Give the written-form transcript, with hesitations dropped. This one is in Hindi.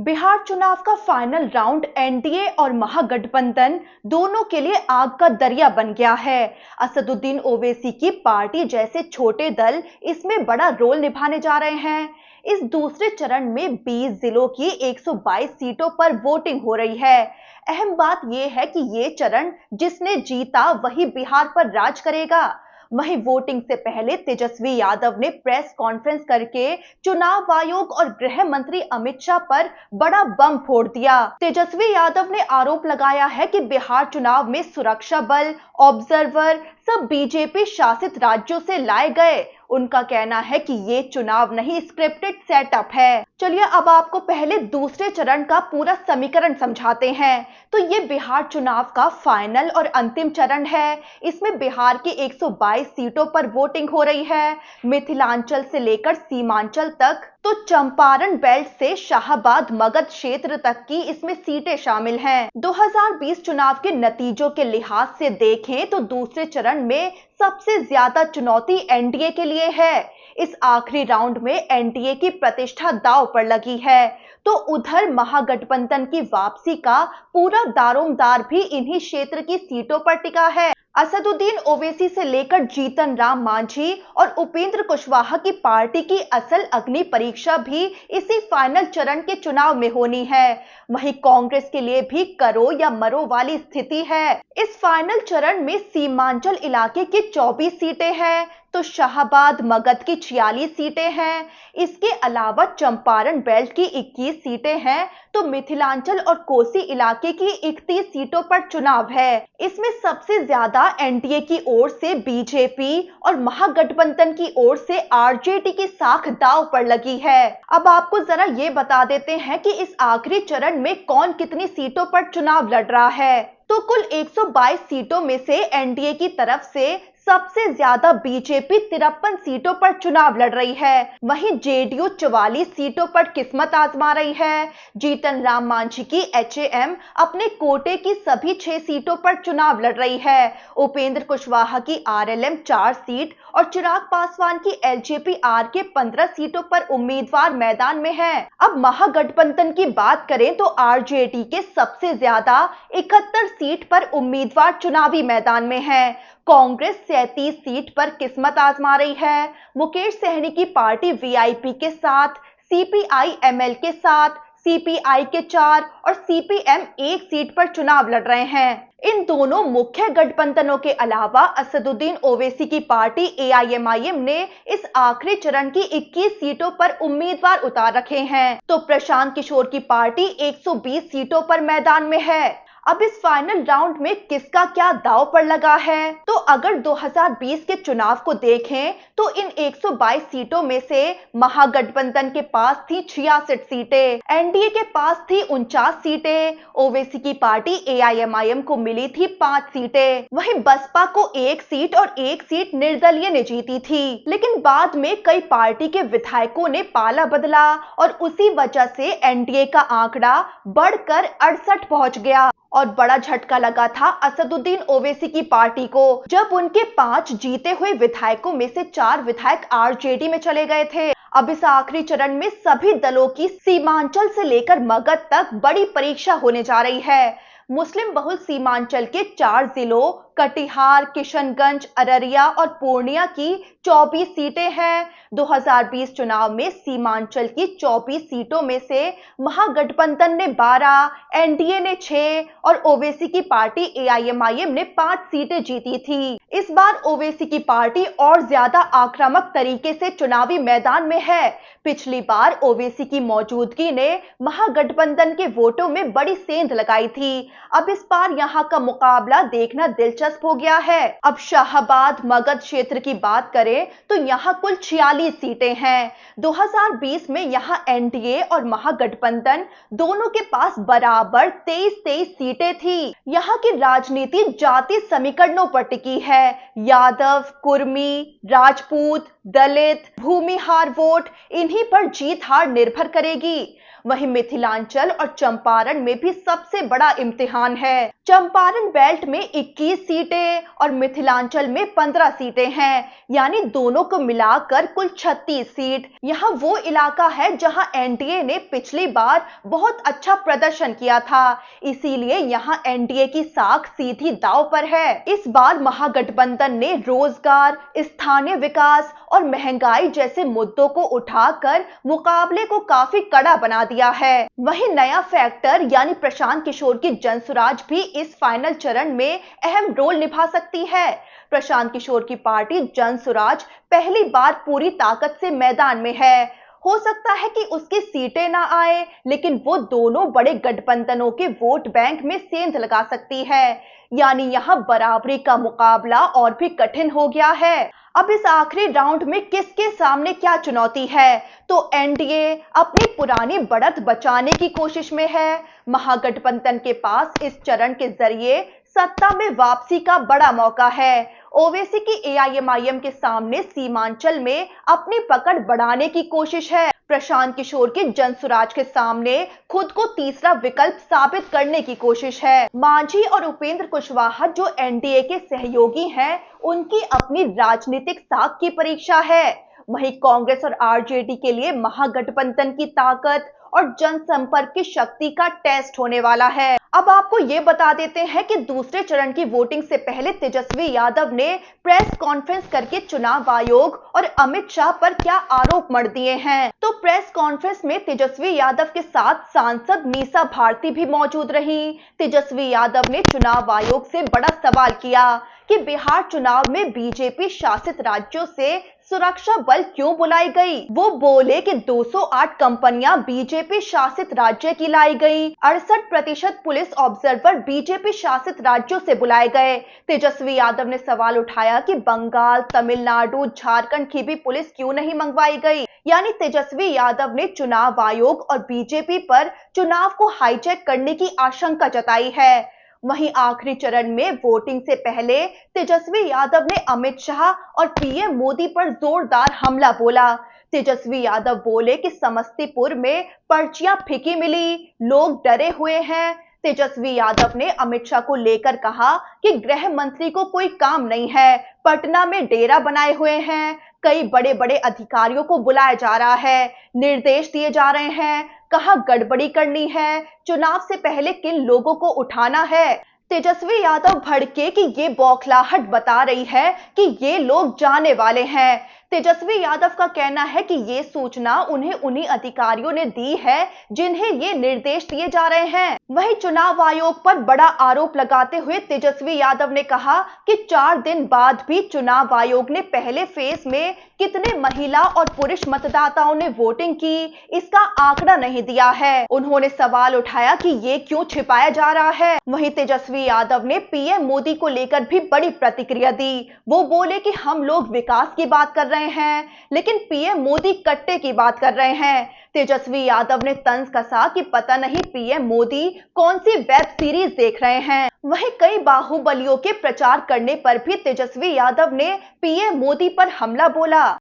बिहार चुनाव का फाइनल राउंड एनडीए और महागठबंधन दोनों के लिए आग का दरिया बन गया है। असदुद्दीन ओवैसी की पार्टी जैसे छोटे दल इसमें बड़ा रोल निभाने जा रहे हैं। इस दूसरे चरण में 20 जिलों की 122 सीटों पर वोटिंग हो रही है। अहम बात यह है कि ये चरण जिसने जीता वही बिहार पर राज करेगा। वहीं वोटिंग से पहले तेजस्वी यादव ने प्रेस कॉन्फ्रेंस करके चुनाव आयोग और गृह मंत्री अमित शाह पर बड़ा बम फोड़ दिया। तेजस्वी यादव ने आरोप लगाया है कि बिहार चुनाव में सुरक्षा बल, ऑब्जर्वर सब बीजेपी शासित राज्यों से लाए गए। उनका कहना है कि ये चुनाव नहीं, स्क्रिप्टेड सेटअप है। चलिए अब आपको पहले दूसरे चरण का पूरा समीकरण समझाते हैं। तो ये बिहार चुनाव का फाइनल और अंतिम चरण है। इसमें बिहार की 122 सीटों पर वोटिंग हो रही है, मिथिलांचल से लेकर सीमांचल तक। तो चंपारण बेल्ट से शाहाबाद मगध क्षेत्र तक की इसमें सीटें शामिल हैं। 2020 चुनाव के नतीजों के लिहाज से देखें तो दूसरे चरण में सबसे ज्यादा चुनौती एनडीए के लिए है। इस आखिरी राउंड में एनडीए की प्रतिष्ठा दांव पर लगी है, तो उधर महागठबंधन की वापसी का पूरा दारोमदार भी इन्हीं क्षेत्र की सीटों पर टिका है। असदुद्दीन ओवैसी से लेकर जीतन राम मांझी और उपेंद्र कुशवाहा की पार्टी की असल अग्नि परीक्षा भी इसी फाइनल चरण के चुनाव में होनी है। वहीं कांग्रेस के लिए भी करो या मरो वाली स्थिति है। इस फाइनल चरण में सीमांचल इलाके की 24 सीटें हैं, तो शाहाबाद मगध की 46 सीटें हैं। इसके अलावा चंपारण बेल्ट की 21 सीटें हैं, तो मिथिलांचल और कोसी इलाके की 31 सीटों पर चुनाव है। इसमें सबसे ज्यादा एनडीए की ओर से बीजेपी और महागठबंधन की ओर से आरजेडी की साख दांव पर लगी है। अब आपको जरा ये बता देते हैं कि इस आखिरी चरण में कौन कितनी सीटों पर चुनाव लड़ रहा है। तो कुल 122 सीटों में से एनडीए की तरफ से सबसे ज्यादा बीजेपी 53 सीटों पर चुनाव लड़ रही है। वहीं जेडीयू 44 सीटों पर किस्मत आजमा रही है। जीतन राम मांझी की एचएएम अपने कोटे की सभी 6 सीटों पर चुनाव लड़ रही है। उपेंद्र कुशवाहा की आरएलएम 4 सीट और चिराग पासवान की एलजेपी आर के 15 सीटों पर उम्मीदवार मैदान में हैं। अब महागठबंधन की बात करें तो आरजेडी के सबसे ज्यादा 71 सीट पर उम्मीदवार चुनावी मैदान में हैं। कांग्रेस 37 सीट पर किस्मत आजमा रही है। मुकेश सहनी की पार्टी वीआईपी के साथ, सीपीआई एमएल के साथ, सीपीआई के 4 और सीपीएम 1 सीट पर चुनाव लड़ रहे हैं। इन दोनों मुख्य गठबंधनों के अलावा असदुद्दीन ओवैसी की पार्टी एआईएमआईएम ने इस आखिरी चरण की 21 सीटों पर उम्मीदवार उतार रखे हैं। तो प्रशांत किशोर की पार्टी 120 सीटों पर मैदान में है। अब इस फाइनल राउंड में किसका क्या दांव पर लगा है, तो अगर 2020 के चुनाव को देखें तो इन 122 सीटों में से महागठबंधन के पास थी 66 सीटें, एनडीए के पास थी 49 सीटें, ओवैसी की पार्टी एआईएमआईएम को मिली थी 5 सीटें। वहीं बसपा को 1 सीट और 1 सीट निर्दलीय ने जीती थी। लेकिन बाद में कई पार्टी के विधायकों ने पाला बदला और उसी वजह से एनडीए का आंकड़ा बढ़कर 68 पहुंच गया। और बड़ा झटका लगा था असदुद्दीन ओवैसी की पार्टी को, जब उनके 5 जीते हुए विधायकों में से 4 विधायक आरजेडी में चले गए थे। अब इस आखिरी चरण में सभी दलों की सीमांचल से लेकर मगध तक बड़ी परीक्षा होने जा रही है। मुस्लिम बहुल सीमांचल के 4 जिलों कटिहार, किशनगंज, अररिया और पूर्णिया की 24 सीटें हैं। 2020 चुनाव में सीमांचल की 24 सीटों में से महागठबंधन ने 12, एनडीए ने 6 और ओवैसी की पार्टी एआईएमआईएम ने 5 सीटें जीती थी। इस बार ओवैसी की पार्टी और ज्यादा आक्रामक तरीके से चुनावी मैदान में है। पिछली बार ओवैसी की मौजूदगी ने महागठबंधन के वोटों में बड़ी सेंध लगाई थी। अब इस बार यहां का मुकाबला देखना दिलचस्प हो गया है। अब शाहाबाद मगध क्षेत्र की बात करें तो यहां कुल 46 सीटें हैं। 2020 में यहां एनडीए और महागठबंधन दोनों के पास बराबर 23 सीटें थी। यहां की राजनीति जाति समीकरणों पर टिकी है। यादव, कुर्मी, राजपूत, दलित, भूमिहार वोट, इन्हीं पर जीत हार निर्भर करेगी। वहीं मिथिलांचल और चंपारण में भी सबसे बड़ा इम्तिहान इम्तिहान है। चंपारण बेल्ट में 21 सीटें और मिथिलांचल में 15 सीटें हैं, यानी दोनों को मिलाकर कुल 36 सीट। यहाँ वो इलाका है जहां एनडीए ने पिछली बार बहुत अच्छा प्रदर्शन किया था, इसीलिए यहाँ एनडीए की साख सीधी दांव पर है। इस बार महागठबंधन ने रोजगार, स्थानीय विकास और महंगाई जैसे मुद्दों को उठाकर मुकाबले को काफी कड़ा बना दिया है। वहीं नया फैक्टर यानी प्रशांत किशोर की जनसुराज भी इस फाइनल चरण में अहम रोल निभा सकती है। प्रशांत किशोर की पार्टी जनसुराज पहली बार पूरी ताकत से मैदान में है। हो सकता है कि उसकी सीटें ना आए, लेकिन वो दोनों बड़े गठबंधनों के वोट बैंक में सेंध लगा सकती है, यानी यहाँ बराबरी का मुकाबला और भी कठिन हो गया है। अब इस आखिरी राउंड में किसके सामने क्या चुनौती है, तो एनडीए अपनी पुरानी बढ़त बचाने की कोशिश में है। महागठबंधन के पास इस चरण के जरिए सत्ता में वापसी का बड़ा मौका है। ओवैसी की एआईएमआईएम के सामने सीमांचल में अपनी पकड़ बढ़ाने की कोशिश है। प्रशांत किशोर की जनसुराज के सामने खुद को तीसरा विकल्प साबित करने की कोशिश है। मांझी और उपेंद्र कुशवाहा जो एनडीए के सहयोगी हैं, उनकी अपनी राजनीतिक साख की परीक्षा है। वहीं कांग्रेस और आरजेडी के लिए महागठबंधन की ताकत और जनसंपर्क की शक्ति का टेस्ट होने वाला है। अब आपको ये बता देते हैं कि दूसरे चरण की वोटिंग से पहले तेजस्वी यादव ने प्रेस कॉन्फ्रेंस करके चुनाव आयोग और अमित शाह पर क्या आरोप मढ़ दिए हैं। तो प्रेस कॉन्फ्रेंस में तेजस्वी यादव के साथ सांसद मीसा भारती भी मौजूद रही। तेजस्वी यादव ने चुनाव आयोग से बड़ा सवाल किया कि बिहार चुनाव में बीजेपी शासित राज्यों से सुरक्षा बल क्यों बुलाई गई। वो बोले कि 208 कंपनियां बीजेपी शासित राज्य की लाई गई, 68% पुलिस ऑब्जर्वर बीजेपी शासित राज्यों से बुलाए गए। तेजस्वी यादव ने सवाल उठाया कि बंगाल, तमिलनाडु, झारखंड की भी पुलिस क्यों नहीं मंगवाई गई। यानी तेजस्वी यादव ने चुनाव आयोग और बीजेपी पर चुनाव को हाईजैक करने की आशंका जताई है। वहीं आखिरी चरण में वोटिंग से पहले तेजस्वी यादव ने अमित शाह और पीएम मोदी पर जोरदार हमला बोला। तेजस्वी यादव बोले कि समस्तीपुर में पर्चियां फीकी मिली, लोग डरे हुए हैं। तेजस्वी यादव ने अमित शाह को लेकर कहा कि गृह मंत्री को कोई काम नहीं है, पटना में डेरा बनाए हुए हैं, कई बड़े बड़े अधिकारियों को बुलाया जा रहा है, निर्देश दिए जा रहे हैं, कहां गड़बड़ी करनी है, चुनाव से पहले किन लोगों को उठाना है। तेजस्वी यादव भड़के कि ये बौखलाहट बता रही है कि ये लोग जाने वाले हैं। तेजस्वी यादव का कहना है कि ये सूचना उन्हें उन्हीं अधिकारियों ने दी है जिन्हें ये निर्देश दिए जा रहे हैं। वहीं चुनाव आयोग पर बड़ा आरोप लगाते हुए तेजस्वी यादव ने कहा कि 4 दिन बाद भी चुनाव आयोग ने पहले फेज में कितने महिला और पुरुष मतदाताओं ने वोटिंग की, इसका आंकड़ा नहीं दिया है। उन्होंने सवाल उठाया कि ये क्यों छिपाया जा रहा है। वहीं तेजस्वी यादव ने पीएम मोदी को लेकर भी बड़ी प्रतिक्रिया दी। वो बोले कि हम लोग विकास की बात कर रहे हैं, लेकिन पीएम मोदी कट्टे की बात कर रहे हैं। तेजस्वी यादव ने तंज कसा कि पता नहीं पीएम मोदी कौन सी वेब सीरीज देख रहे हैं। वहीं कई बाहुबलियों के प्रचार करने पर भी तेजस्वी यादव ने पीएम मोदी पर हमला बोला।